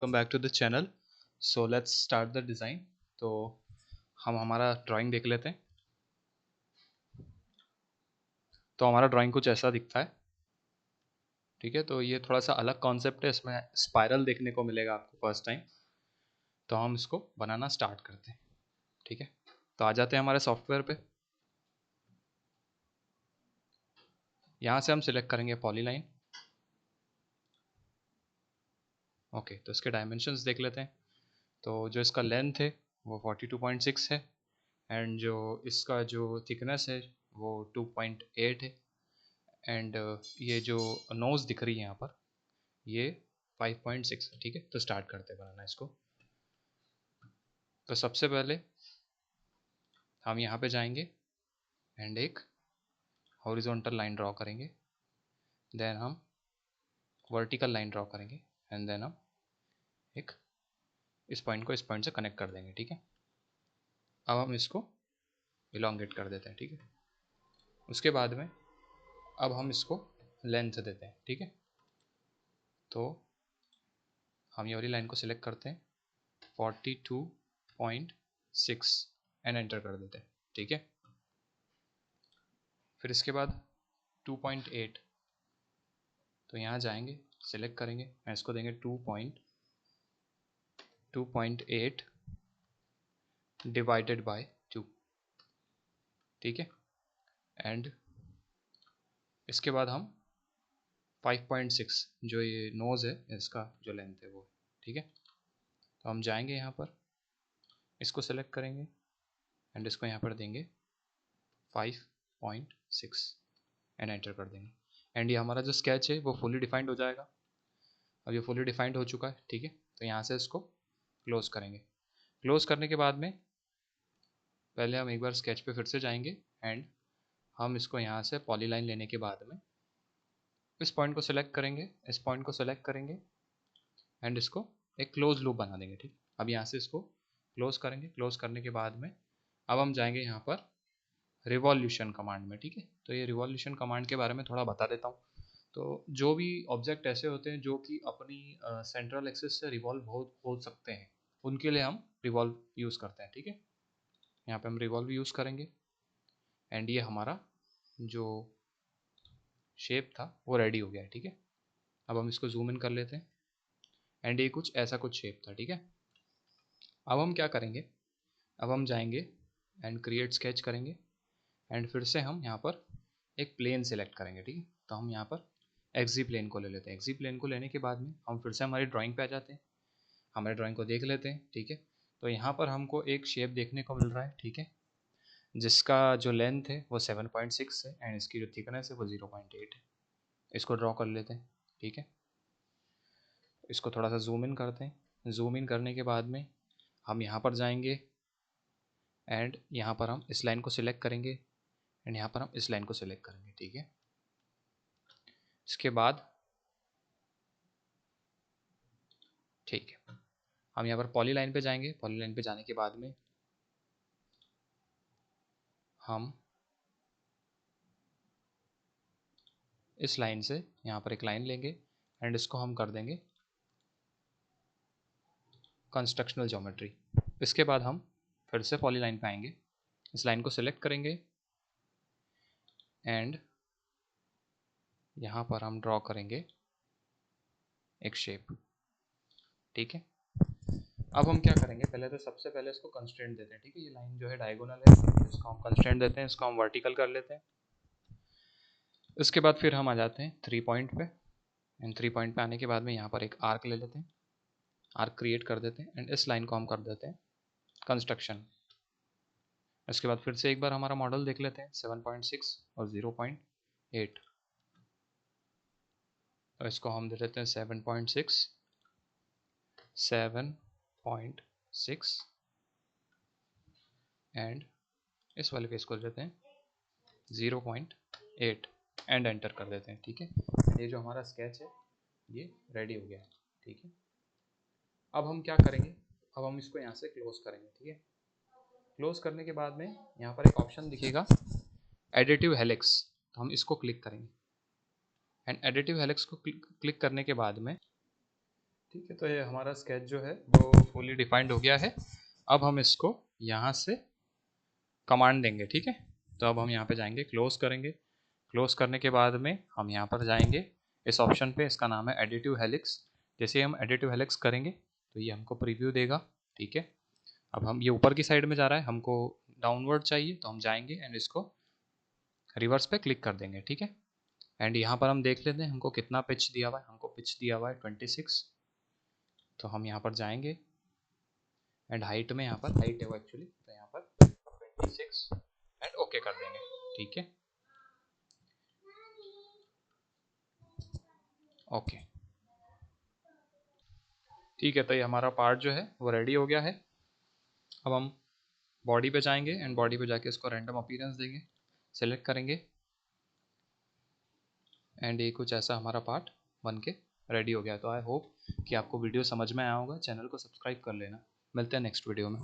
Welcome back to the channel. So let's start the design. तो हम हमारा drawing देख लेते हैं। तो हमारा ड्राइंग कुछ ऐसा दिखता है। ठीक है, तो ये थोड़ा सा अलग कॉन्सेप्ट है, इसमें स्पाइरल देखने को मिलेगा आपको फर्स्ट टाइम। तो हम इसको बनाना स्टार्ट करते हैं। ठीक है, तो आ जाते हैं हमारे सॉफ्टवेयर पे। यहाँ से हम सिलेक्ट करेंगे पॉलीलाइन। ओके, तो इसके डायमेंशंस देख लेते हैं। तो जो इसका लेंथ है वो 42.6 है, एंड जो इसका जो थिकनेस है वो 2.8 है, एंड ये जो नोज़ दिख रही है यहाँ पर ये 5.6 है। ठीक है, तो स्टार्ट करते हैं बनाना इसको। तो सबसे पहले हम यहाँ पे जाएंगे एंड एक हॉरिजॉन्टल लाइन ड्रॉ करेंगे, देन हम वर्टिकल लाइन ड्रॉ करेंगे, एंड देन हम एक इस पॉइंट को इस पॉइंट से कनेक्ट कर देंगे। ठीक है, अब हम इसको इलोंगेट कर देते हैं। ठीक है, उसके बाद में अब हम इसको लेंथ देते हैं। ठीक है, तो हम ये वाली लाइन को सिलेक्ट करते हैं 42.6 एंड एंटर कर देते हैं। ठीक है, फिर इसके बाद 2.8, तो यहाँ जाएंगे, सिलेक्ट करेंगे, मैं इसको देंगे 2.8 डिवाइडेड बाय 2। ठीक है, एंड इसके बाद हम 5.6 जो ये नोज़ है इसका जो लेंथ है वो। ठीक है, तो हम जाएंगे यहाँ पर, इसको सेलेक्ट करेंगे एंड इसको यहाँ पर देंगे 5.6 एंड एंटर कर देंगे, एंड ये हमारा जो स्केच है वो फुली डिफाइंड हो जाएगा। अब ये फुली डिफाइंड हो चुका है। ठीक है, तो यहाँ से इसको क्लोज करेंगे। क्लोज करने के बाद में पहले हम एक बार स्केच पे फिर से जाएंगे, एंड हम इसको यहाँ से पॉलीलाइन लेने के बाद में इस पॉइंट को सिलेक्ट करेंगे, इस पॉइंट को सिलेक्ट करेंगे, एंड इसको एक क्लोज लूप बना देंगे। ठीक, अब यहाँ से इसको क्लोज करेंगे। क्लोज करने के बाद में अब हम जाएंगे यहाँ पर रिवॉल्यूशन कमांड में। ठीक है, तो ये रिवॉल्यूशन कमांड के बारे में थोड़ा बता देता हूँ। तो जो भी ऑब्जेक्ट ऐसे होते हैं जो कि अपनी सेंट्रल एक्सिस से रिवॉल्व हो सकते हैं, उनके लिए हम रिवॉल्व यूज़ करते हैं। ठीक है, यहाँ पे हम रिवॉल्व यूज़ करेंगे, एंड ये हमारा जो शेप था वो रेडी हो गया है। ठीक है, अब हम इसको जूम इन कर लेते हैं, एंड ये कुछ ऐसा कुछ शेप था। ठीक है, अब हम क्या करेंगे, अब हम जाएंगे एंड क्रिएट स्केच करेंगे, एंड फिर से हम यहाँ पर एक प्लेन सेलेक्ट करेंगे। ठीक है, तो हम यहाँ पर एक्जी प्लेन को ले लेते हैं। एक्जी प्लेन को लेने के बाद में हम फिर से हमारी ड्राइंग पे आ जाते हैं, हमारे ड्राइंग को देख लेते हैं। ठीक है, तो यहाँ पर हमको एक शेप देखने को मिल रहा है। ठीक है, जिसका जो लेंथ है वो 7.6 है, एंड इसकी जो थिकनेस है वो 0.8 है। इसको ड्रॉ कर लेते हैं। ठीक है, इसको थोड़ा सा जूम इन करते हैं। जूम इन करने के बाद में हम यहाँ पर जाएंगे, एंड यहाँ पर हम इस लाइन को सिलेक्ट करेंगे, एंड यहाँ पर हम इस लाइन को सिलेक्ट करेंगे। ठीक है, इसके बाद ठीक है, हम यहाँ पर पॉली लाइन पे जाएंगे। पॉली लाइन पे जाने के बाद में हम इस लाइन से यहाँ पर एक लाइन लेंगे, एंड इसको हम कर देंगे कंस्ट्रक्शनल ज्योमेट्री। इसके बाद हम फिर से पॉली लाइन पे आएंगे, इस लाइन को सिलेक्ट करेंगे, एंड यहाँ पर हम ड्रॉ करेंगे एक शेप। ठीक है, अब हम क्या करेंगे, पहले तो सबसे पहले इसको कंस्ट्रेंट देते हैं। ठीक है, ये लाइन जो है डायगोनल है, इसको हम कंस्ट्रेंट देते हैं, इसको हम वर्टिकल कर लेते हैं। उसके बाद फिर हम आ जाते हैं 3 पॉइंट पे, एंड 3 पॉइंट पे आने के बाद में यहाँ पर एक आर्क ले लेते हैं, आर्क क्रिएट कर देते हैं, एंड इस लाइन को हम कर देते हैं कंस्ट्रक्शन। इसके बाद फिर से एक बार हमारा मॉडल देख लेते हैं 7.6 और 0.8, तो इसको हम दे देते हैं 7.6 एंड इस वाले फेस को देते हैं 0.8 एंड एंटर कर देते हैं। ठीक है, ये जो हमारा स्केच है ये रेडी हो गया है। ठीक है, अब हम क्या करेंगे, अब हम इसको यहाँ से क्लोज करेंगे। ठीक है, क्लोज करने के बाद में यहाँ पर एक ऑप्शन दिखेगा एडिटिव हेलिक्स, तो हम इसको क्लिक करेंगे, एंड एडिटिव हेलिक्स को क्लिक करने के बाद में ठीक है, तो ये हमारा स्केच जो है वो फुली डिफाइंड हो गया है। अब हम इसको यहाँ से कमांड देंगे, ठीक है। तो अब हम यहाँ पे जाएंगे, क्लोज करेंगे। क्लोज करने के बाद में हम यहाँ पर जाएंगे इस ऑप्शन पे, इसका नाम है एडिटिव हेलिक्स। जैसे हम एडिटिव हेलिक्स करेंगे तो ये हमको प्रीव्यू देगा, ठीक है। अब हम ये ऊपर की साइड में जा रहा है, हमको डाउनवर्ड चाहिए, तो हम जाएंगे एंड इसको रिवर्स पे क्लिक कर देंगे, ठीक है। एंड यहाँ पर हम देख लेते हैं हमको कितना पिच दिया हुआ है। हमको पिच दिया हुआ है 26। तो हम यहाँ पर जाएंगे एंड हाइट में, यहाँ पर हाइट है वो एक्चुअली, तो यहाँ पर 26 एंड ओके कर देंगे, ठीक है। ओके, ठीक है, तो ये हमारा पार्ट जो है वो रेडी हो गया है। अब हम बॉडी पे जाएंगे एंड बॉडी पे जाके इसको रैंडम अपीयरेंस देंगे, सेलेक्ट करेंगे एंड ये कुछ ऐसा हमारा पार्ट बन के रेडी हो गया। तो आई होप कि आपको वीडियो समझ में आया होगा। चैनल को सब्सक्राइब कर लेना। मिलते हैं नेक्स्ट वीडियो में।